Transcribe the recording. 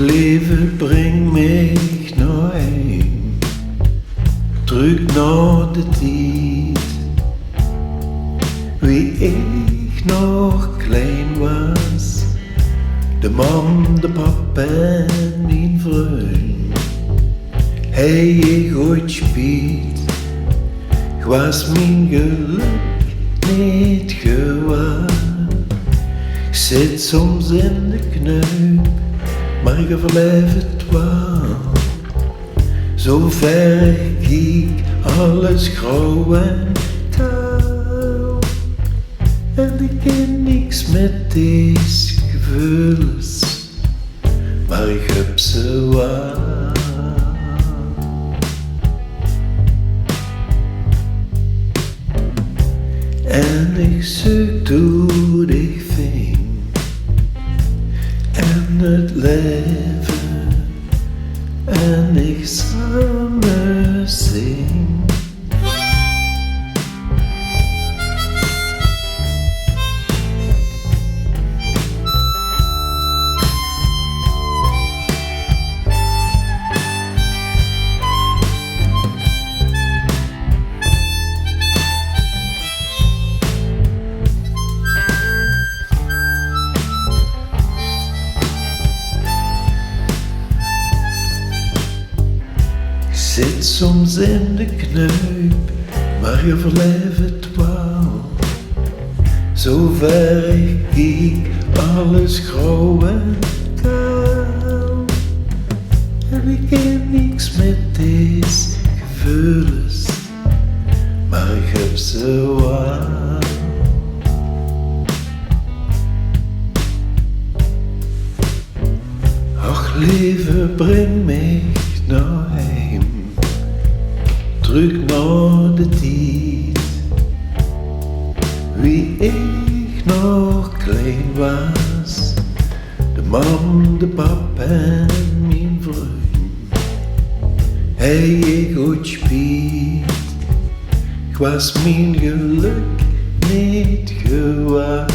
leven, breng mich naar heim, terug naar de tijd, wie ik nog klein was. De mam, de pap en mijn vrunj, hij ik ooit spiet, was mijn geluk niet gewaar. Ik zit soms in de knuip, maar Euverlaef het waal. Zover kiek, alles grauw en kaal. En ik ken niks met dees geveules, maar ik heb ze waar. En ik zeuk toet, ik ving, en het leeve, en ik samen zing. Zit soms in de knuip, maar Euverlaef het waal. Zover ik kiek, alles grauw en kaal. En ik ken niks met dees geveules, maar ik heb ze waar. Ach lieve, breng mich naar heim, terug naar de tijd, wie ik nog klein was. De mam, de pap en mijn vrunj, hij ik ooit spiet, ik was mijn geluk niet gewaar.